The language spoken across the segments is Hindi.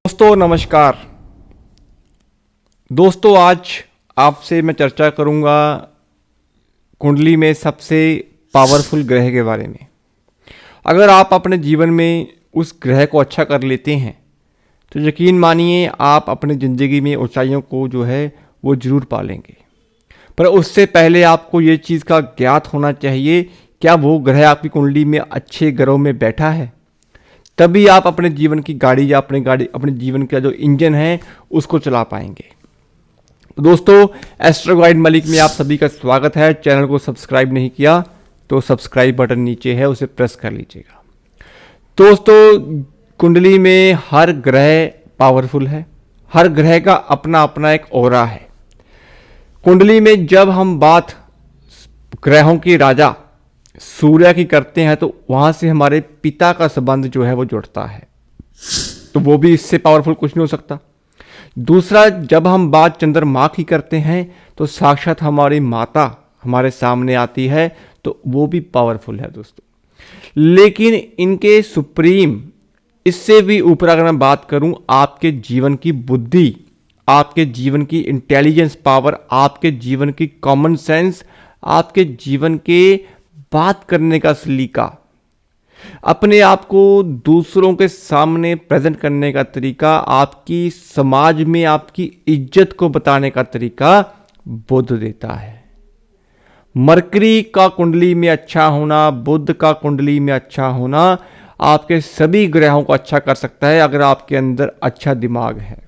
दोस्तों नमस्कार। दोस्तों आज आपसे मैं चर्चा करूंगा कुंडली में सबसे पावरफुल ग्रह के बारे में। अगर आप अपने जीवन में उस ग्रह को अच्छा कर लेते हैं तो यकीन मानिए आप अपनी ज़िंदगी में ऊंचाइयों को जो है वो ज़रूर पालेंगे। पर उससे पहले आपको ये चीज़ का ज्ञात होना चाहिए, क्या वो ग्रह आपकी कुंडली में अच्छे ग्रहों में बैठा है, तभी आप अपने जीवन की गाड़ी या अपने जीवन का जो इंजन है उसको चला पाएंगे। दोस्तों एस्ट्रो गाइड मलिक में आप सभी का स्वागत है। चैनल को सब्सक्राइब नहीं किया तो सब्सक्राइब बटन नीचे है, उसे प्रेस कर लीजिएगा। दोस्तों कुंडली में हर ग्रह पावरफुल है, हर ग्रह का अपना अपना एक ऑरा है। कुंडली में जब हम बात ग्रहों की राजा सूर्य की करते हैं तो वहां से हमारे पिता का संबंध जो है वो जुड़ता है, तो वो भी इससे पावरफुल कुछ नहीं हो सकता। दूसरा, जब हम बात चंद्रमा की करते हैं तो साक्षात हमारी माता हमारे सामने आती है, तो वो भी पावरफुल है दोस्तों। लेकिन इनके सुप्रीम, इससे भी ऊपर अगर मैं बात करूं, आपके जीवन की बुद्धि, आपके जीवन की इंटेलिजेंस पावर, आपके जीवन की कॉमन सेंस, आपके जीवन के बात करने का सलीका, अपने आप को दूसरों के सामने प्रेजेंट करने का तरीका, आपकी समाज में आपकी इज्जत को बताने का तरीका बुध देता है। मरकरी का कुंडली में अच्छा होना, बुध का कुंडली में अच्छा होना आपके सभी ग्रहों को अच्छा कर सकता है अगर आपके अंदर अच्छा दिमाग है।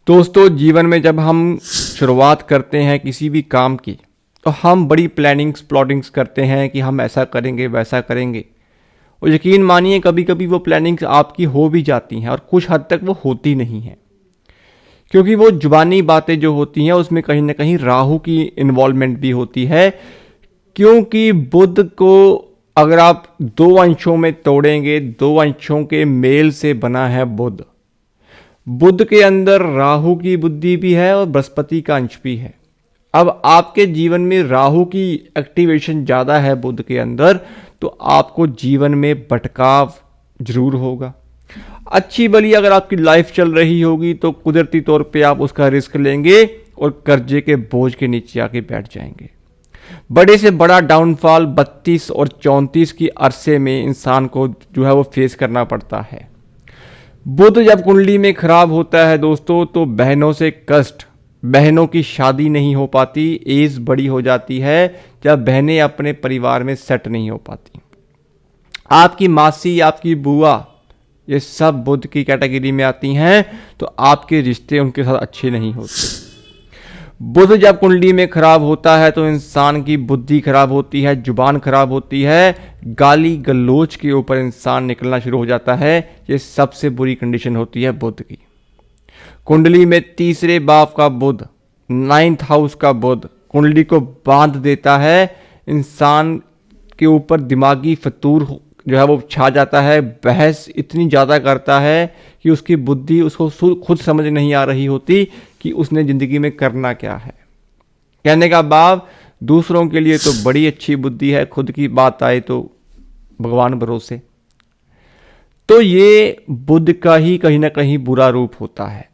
दोस्तों जीवन में जब हम शुरुआत करते हैं किसी भी काम की तो हम बड़ी प्लानिंग्स करते हैं कि हम ऐसा करेंगे वैसा करेंगे, और यकीन मानिए कभी कभी वो प्लानिंग्स आपकी हो भी जाती हैं और कुछ हद तक वो होती नहीं हैं, क्योंकि वो जुबानी बातें जो होती हैं उसमें कहीं ना कहीं राहु की इन्वॉल्वमेंट भी होती है। क्योंकि बुध को अगर आप दो अंशों में तोड़ेंगे, दो अंशों के मेल से बना है बुध। बुध के अंदर राहु की बुद्धि भी है और बृहस्पति का अंश भी है। अब आपके जीवन में राहु की एक्टिवेशन ज़्यादा है बुध के अंदर, तो आपको जीवन में भटकाव जरूर होगा। अच्छी भली अगर आपकी लाइफ चल रही होगी तो कुदरती तौर पे आप उसका रिस्क लेंगे और कर्जे के बोझ के नीचे आके बैठ जाएंगे। बड़े से बड़ा डाउनफॉल 32 और 34 की अरसे में इंसान को जो है वो फेस करना पड़ता है। बुध जब कुंडली में खराब होता है दोस्तों तो बहनों से कष्ट, बहनों की शादी नहीं हो पाती, एज बड़ी हो जाती है जब बहनें अपने परिवार में सेट नहीं हो पाती। आपकी मासी, आपकी बुआ, ये सब बुध की कैटेगरी में आती हैं, तो आपके रिश्ते उनके साथ अच्छे नहीं होते। बुध जब कुंडली में खराब होता है तो इंसान की बुद्धि खराब होती है, जुबान खराब होती है, गाली गलोच के ऊपर इंसान निकलना शुरू हो जाता है। ये सबसे बुरी कंडीशन होती है बुध की। कुंडली में तीसरे भाव का बुध, 9th हाउस का बुध कुंडली को बांध देता है। इंसान के ऊपर दिमागी फतूर जो है वो छा जाता है, बहस इतनी ज़्यादा करता है कि उसकी बुद्धि उसको खुद समझ नहीं आ रही होती कि उसने ज़िंदगी में करना क्या है। कहने का भाव, दूसरों के लिए तो बड़ी अच्छी बुद्धि है, खुद की बात आए तो भगवान भरोसे। तो ये बुध का ही कहीं ना कहीं बुरा रूप होता है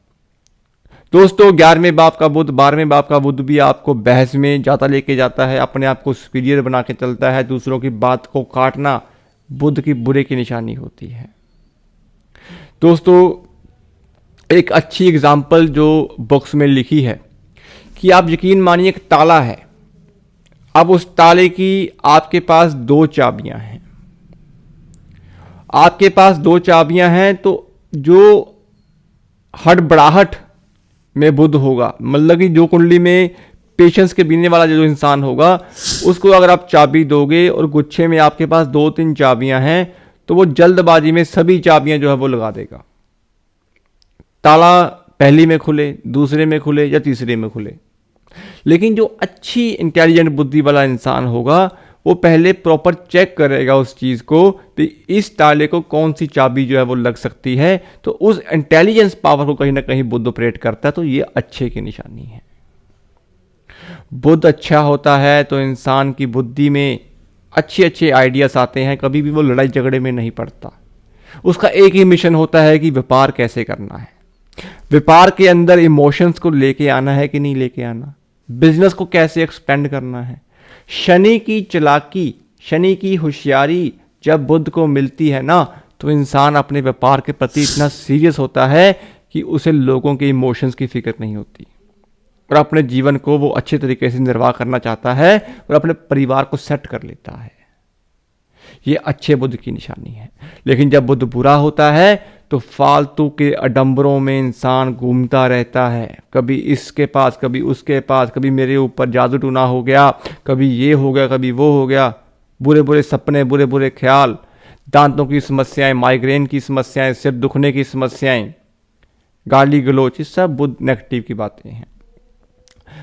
दोस्तों। 11वें भाव का बुध, 12वें भाव का बुध भी आपको बहस में ज़्यादा लेके जाता है, अपने आप को सुपीरियर बना के चलता है। दूसरों की बात को काटना बुध की बुरे की निशानी होती है। दोस्तों एक अच्छी एग्जाम्पल जो बुक्स में लिखी है कि आप यकीन मानिए एक ताला है, अब उस ताले की आपके पास 2 चाबियां हैं। आपके पास 2 चाबियां हैं, तो जो हड़बड़ाहट में बुध होगा, मतलब कि जो कुंडली में पेशेंस के बीने वाला जो इंसान होगा, उसको अगर आप चाबी दोगे और गुच्छे में आपके पास 2-3 चाबियां हैं तो वो जल्दबाजी में सभी चाबियां जो है वो लगा देगा। ताला पहली में खुले, दूसरे में खुले या तीसरे में खुले। लेकिन जो अच्छी इंटेलिजेंट बुद्धि वाला इंसान होगा वो पहले प्रॉपर चेक करेगा उस चीज़ को कि इस ताले को कौन सी चाबी जो है वो लग सकती है। तो उस इंटेलिजेंस पावर को कहीं ना कहीं बुध ऑपरेट करता है, तो ये अच्छे की निशानी है। बुध अच्छा होता है तो इंसान की बुद्धि में अच्छे अच्छे आइडियाज़ आते हैं, कभी भी वो लड़ाई झगड़े में नहीं पड़ता। उसका एक ही मिशन होता है कि व्यापार कैसे करना है, व्यापार के अंदर इमोशंस को लेके आना है कि नहीं लेके आना, बिजनेस को कैसे एक्सपेंड करना है। शनि की चालाकी, शनि की होशियारी जब बुध को मिलती है ना, तो इंसान अपने व्यापार के प्रति इतना सीरियस होता है कि उसे लोगों के इमोशंस की फिक्र नहीं होती और अपने जीवन को वो अच्छे तरीके से निर्वाह करना चाहता है और अपने परिवार को सेट कर लेता है। ये अच्छे बुध की निशानी है। लेकिन जब बुध बुरा होता है तो फालतू के अडंबरों में इंसान घूमता रहता है, कभी इसके पास कभी उसके पास, कभी मेरे ऊपर जादू टूना हो गया, कभी ये हो गया, कभी वो हो गया, बुरे बुरे सपने, बुरे बुरे ख्याल, दांतों की समस्याएं, माइग्रेन की समस्याएं, सिर दुखने की समस्याएं, गाली गलोच, ये सब बुध नेगेटिव की बातें हैं।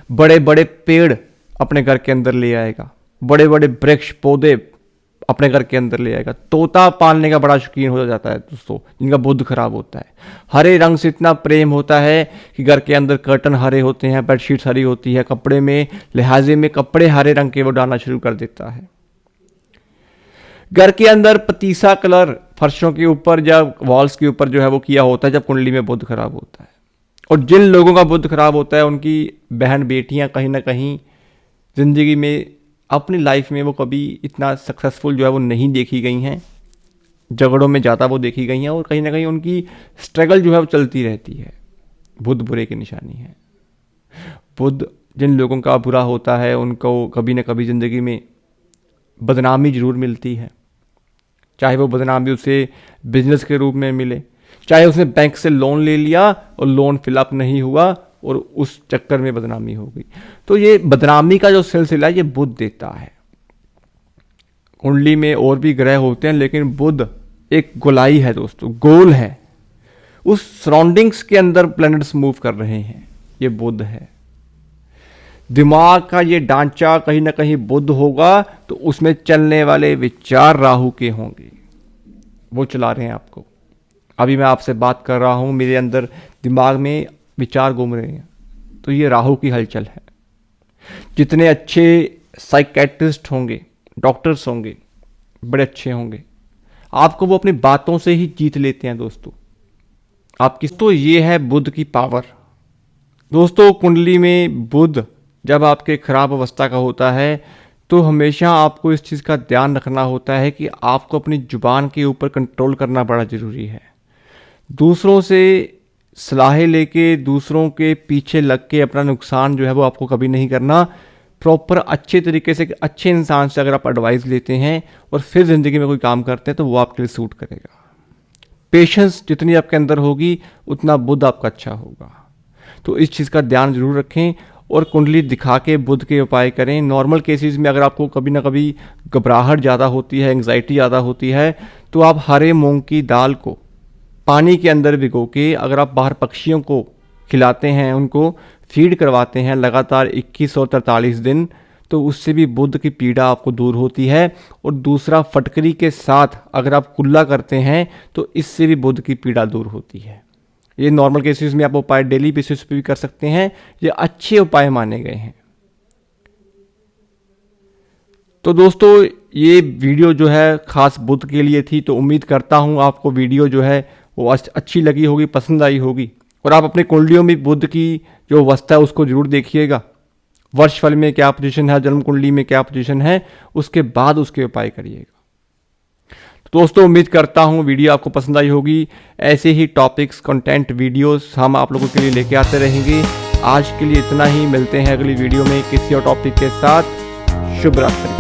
बड़े बड़े पेड़ अपने घर के अंदर ले आएगा, बड़े बड़े वृक्ष पौधे अपने घर के अंदर ले आएगा। तोता पालने का बड़ा शौकीन हो जाता है दोस्तों, जिनका बुध खराब होता है। हरे रंग से इतना प्रेम होता है कि घर के अंदर कर्टन हरे होते हैं, बेडशीट हरी होती है, कपड़े में लिहाजे में कपड़े हरे रंग के वो डालना शुरू कर देता है। घर के अंदर पतीसा कलर फर्शों के ऊपर या वॉल्स के ऊपर जो है वो किया होता है जब कुंडली में बुध खराब होता है। और जिन लोगों का बुध खराब होता है उनकी बहन बेटियां कहीं ना कहीं ज़िंदगी में, अपनी लाइफ में वो कभी इतना सक्सेसफुल जो है वो नहीं देखी गई हैं, झगड़ों में ज़्यादा वो देखी गई हैं और कहीं ना कहीं उनकी स्ट्रगल जो है वो चलती रहती है। बुध बुरे की निशानी है। बुध जिन लोगों का बुरा होता है उनको कभी ना कभी ज़िंदगी में बदनामी ज़रूर मिलती है, चाहे वो बदनामी उसे बिजनेस के रूप में मिले, चाहे उसने बैंक से लोन ले लिया और लोन फिलअप नहीं हुआ और उस चक्कर में बदनामी हो गई। तो ये बदनामी का जो सिलसिला है ये बुध देता है। कुंडली में और भी ग्रह होते हैं लेकिन बुध एक गोलाई है दोस्तों, गोल है, उस सराउंडिंग्स के अंदर प्लैनेट्स मूव कर रहे हैं, ये बुध है। दिमाग का ये ढांचा कहीं ना कहीं बुध होगा तो उसमें चलने वाले विचार राहु के होंगे, वो चला रहे हैं आपको। अभी मैं आपसे बात कर रहा हूं, मेरे अंदर दिमाग में विचार घूम रहे हैं, तो ये राहु की हलचल है। जितने अच्छे साइकेट्रिस्ट होंगे, डॉक्टर्स होंगे, बड़े अच्छे होंगे, आपको वो अपनी बातों से ही जीत लेते हैं दोस्तों। आपकी तो ये है बुध की पावर दोस्तों। कुंडली में बुध जब आपके खराब अवस्था का होता है तो हमेशा आपको इस चीज़ का ध्यान रखना होता है कि आपको अपनी जुबान के ऊपर कंट्रोल करना बड़ा ज़रूरी है। दूसरों से सलाहें लेके, दूसरों के पीछे लग के अपना नुकसान जो है वो आपको कभी नहीं करना। प्रॉपर अच्छे तरीके से, अच्छे इंसान से अगर आप एडवाइस लेते हैं और फिर ज़िंदगी में कोई काम करते हैं तो वो आपके लिए सूट करेगा। पेशेंस जितनी आपके अंदर होगी उतना बुध आपका अच्छा होगा। तो इस चीज़ का ध्यान जरूर रखें और कुंडली दिखा के बुध के उपाय करें। नॉर्मल केसेस में अगर आपको कभी ना कभी घबराहट ज़्यादा होती है, एंग्जाइटी ज़्यादा होती है, तो आप हरे मूंग की दाल को पानी के अंदर भिगो के अगर आप बाहर पक्षियों को खिलाते हैं, उनको फीड करवाते हैं लगातार 21 और 43 दिन, तो उससे भी बुध की पीड़ा आपको दूर होती है। और दूसरा, फटकरी के साथ अगर आप कुल्ला करते हैं तो इससे भी बुध की पीड़ा दूर होती है। ये नॉर्मल केसेस में आप उपाय डेली बेसिस पे भी कर सकते हैं, ये अच्छे उपाय माने गए हैं। तो दोस्तों ये वीडियो जो है खास बुध के लिए थी, तो उम्मीद करता हूँ आपको वीडियो जो है वो अच्छी लगी होगी, पसंद आई होगी। और आप अपने कुंडलियों में बुध की जो अवस्था है उसको जरूर देखिएगा, वर्षफल में क्या पोजीशन है, जन्म कुंडली में क्या पोजीशन है, उसके बाद उसके उपाय करिएगा। तो दोस्तों उम्मीद करता हूँ वीडियो आपको पसंद आई होगी। ऐसे ही टॉपिक्स, कंटेंट, वीडियोस हम आप लोगों के लिए लेके आते रहेंगे। आज के लिए इतना ही, मिलते हैं अगली वीडियो में किसी और टॉपिक के साथ। शुभ रात्रि।